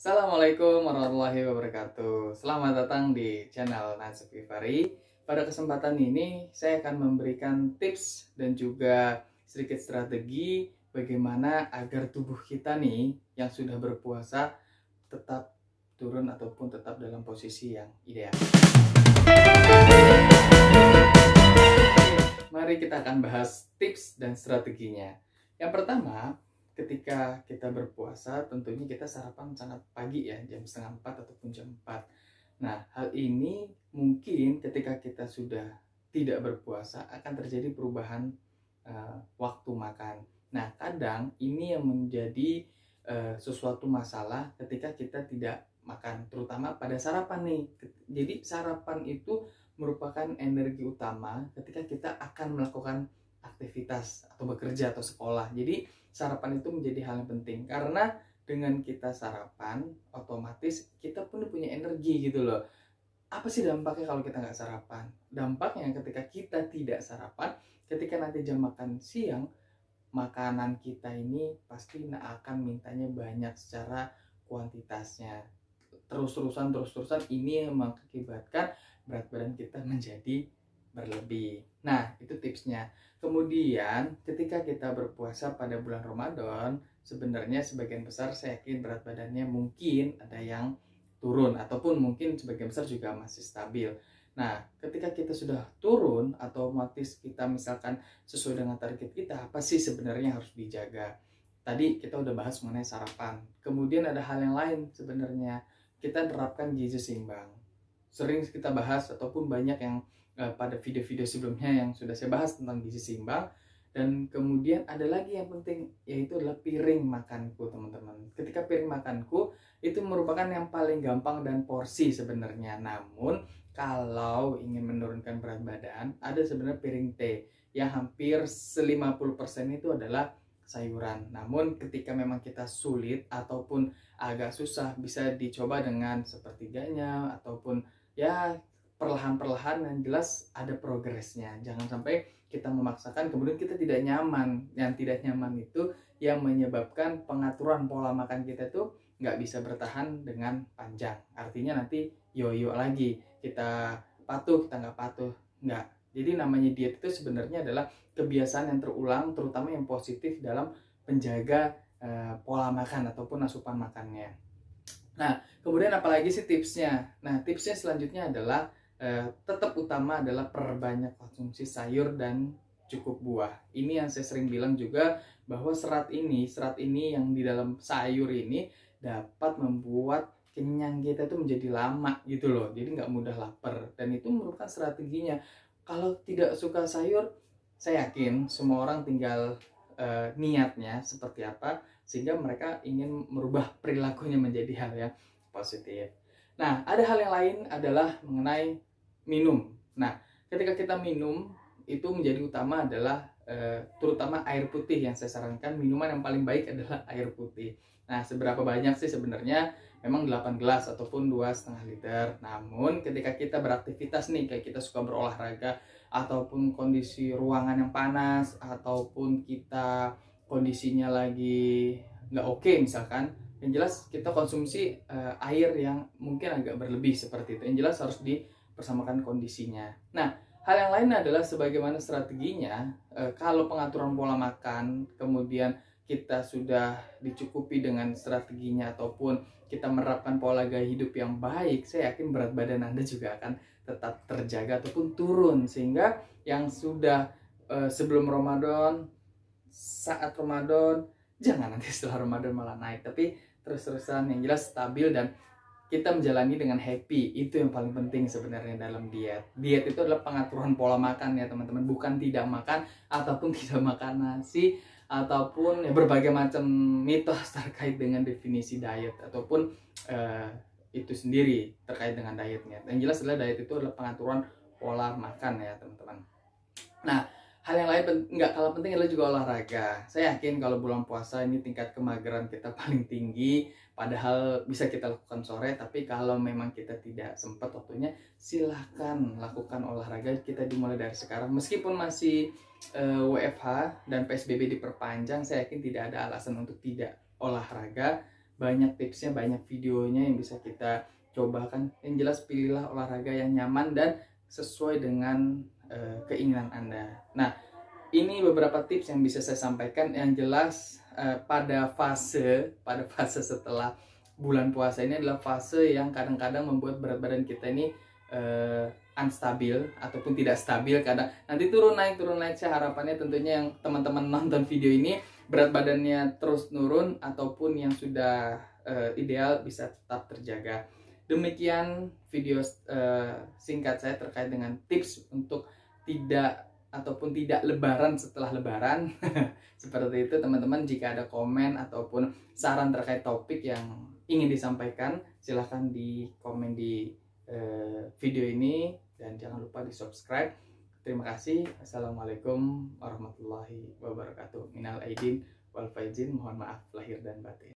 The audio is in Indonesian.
Assalamualaikum warahmatullahi wabarakatuh. Selamat datang di channel Nasib Givari. Pada kesempatan ini saya akan memberikan tips dan juga sedikit strategi bagaimana agar tubuh kita nih yang sudah berpuasa tetap turun ataupun tetap dalam posisi yang ideal. Mari kita akan bahas tips dan strateginya. Yang pertama, ketika kita berpuasa, tentunya kita sarapan sangat pagi ya, jam setengah 4 ataupun jam 4. Nah, hal ini mungkin ketika kita sudah tidak berpuasa akan terjadi perubahan waktu makan. Nah, kadang ini yang menjadi sesuatu masalah ketika kita tidak makan, terutama pada sarapan nih. Jadi sarapan itu merupakan energi utama ketika kita akan melakukan aktivitas atau bekerja atau sekolah. Jadi sarapan itu menjadi hal yang penting karena dengan kita sarapan otomatis kita pun punya energi gitu loh. Apa sih dampaknya kalau kita nggak sarapan? Dampaknya ketika kita tidak sarapan, ketika nanti jam makan siang, makanan kita ini pasti akan mintanya banyak secara kuantitasnya. Terus-terusan ini yang mengakibatkan berat badan kita menjadi berlebih. Nah, itu tipsnya. Kemudian, ketika kita berpuasa pada bulan Ramadan, sebenarnya sebagian besar saya yakin berat badannya mungkin ada yang turun, ataupun mungkin sebagian besar juga masih stabil. Nah, ketika kita sudah turun, otomatis kita misalkan sesuai dengan target kita, apa sih sebenarnya harus dijaga? Tadi kita udah bahas mengenai sarapan. Kemudian ada hal yang lain sebenarnya. Kita terapkan gizi seimbang. Sering kita bahas ataupun banyak yang pada video-video sebelumnya yang sudah saya bahas tentang gizi seimbang. Dan kemudian ada lagi yang penting, yaitu adalah piring makanku, teman-teman. Ketika piring makanku itu merupakan yang paling gampang dan porsi sebenarnya. Namun kalau ingin menurunkan berat badan, ada sebenarnya piring T yang hampir 50% itu adalah sayuran. Namun ketika memang kita sulit ataupun agak susah, bisa dicoba dengan sepertiganya ataupun ya perlahan-perlahan, yang jelas ada progresnya. Jangan sampai kita memaksakan kemudian kita tidak nyaman. Yang tidak nyaman itu yang menyebabkan pengaturan pola makan kita tuh nggak bisa bertahan dengan panjang. Artinya nanti yoyo lagi, kita patuh, kita nggak patuh, nggak. Jadi namanya diet itu sebenarnya adalah kebiasaan yang terulang, terutama yang positif dalam menjaga pola makan ataupun asupan makannya. Nah, kemudian apalagi sih tipsnya? Nah, tipsnya selanjutnya adalah tetap utama adalah perbanyak konsumsi sayur dan cukup buah. Ini yang saya sering bilang juga bahwa serat ini yang di dalam sayur ini dapat membuat kenyang kita itu menjadi lama gitu loh. Jadi nggak mudah lapar, dan itu merupakan strateginya. Kalau tidak suka sayur, saya yakin semua orang tinggal niatnya seperti apa sehingga mereka ingin merubah perilakunya menjadi hal yang positif. Nah, ada hal yang lain adalah mengenai minum. Nah, ketika kita minum itu menjadi utama adalah terutama air putih. Yang saya sarankan minuman yang paling baik adalah air putih. Nah, seberapa banyak sih sebenarnya? Memang 8 gelas ataupun 2,5 liter. Namun ketika kita beraktivitas nih, kayak kita suka berolahraga ataupun kondisi ruangan yang panas ataupun kita kondisinya lagi nggak oke misalkan, yang jelas kita konsumsi air yang mungkin agak berlebih seperti itu. Yang jelas harus dipersamakan kondisinya. Nah, hal yang lain adalah sebagaimana strateginya, kalau pengaturan pola makan kemudian kita sudah dicukupi dengan strateginya ataupun kita menerapkan pola gaya hidup yang baik, saya yakin berat badan Anda juga akan tetap terjaga ataupun turun. Sehingga yang sudah sebelum Ramadan, saat Ramadan, jangan nanti setelah Ramadan malah naik, tapi terus-terusan yang jelas stabil dan kita menjalani dengan happy. Itu yang paling penting sebenarnya dalam diet. Diet itu adalah pengaturan pola makan ya teman-teman, bukan tidak makan ataupun tidak makan nasi ataupun ya berbagai macam mitos terkait dengan definisi diet ataupun itu sendiri terkait dengan dietnya. Yang jelas adalah diet itu adalah pengaturan pola makan ya teman-teman. Nah, hal yang lain nggak kalah penting adalah juga olahraga. Saya yakin kalau bulan puasa ini tingkat kemageran kita paling tinggi, padahal bisa kita lakukan sore, tapi kalau memang kita tidak sempat waktunya, silahkan lakukan olahraga. Kita dimulai dari sekarang. Meskipun masih WFH dan PSBB diperpanjang, saya yakin tidak ada alasan untuk tidak olahraga. banyak tipsnya, banyak videonya yang bisa kita coba kan. Yang jelas pilihlah olahraga yang nyaman dan sesuai dengan keinginan Anda. Nah, ini beberapa tips yang bisa saya sampaikan. Yang jelas pada fase setelah bulan puasa ini adalah fase yang kadang-kadang membuat berat badan kita ini unstabil ataupun tidak stabil, kadang nanti turun naik saya harapannya tentunya yang teman-teman nonton video ini berat badannya terus nurun ataupun yang sudah ideal bisa tetap terjaga. Demikian video singkat saya terkait dengan tips untuk tidak ataupun tidak lebaran setelah lebaran. Seperti itu teman-teman. Jika ada komen ataupun saran terkait topik yang ingin disampaikan, silahkan di komen di video ini dan jangan lupa di subscribe. Terima kasih. Assalamualaikum warahmatullahi wabarakatuh. Minal aidin wal faizin, mohon maaf lahir dan batin.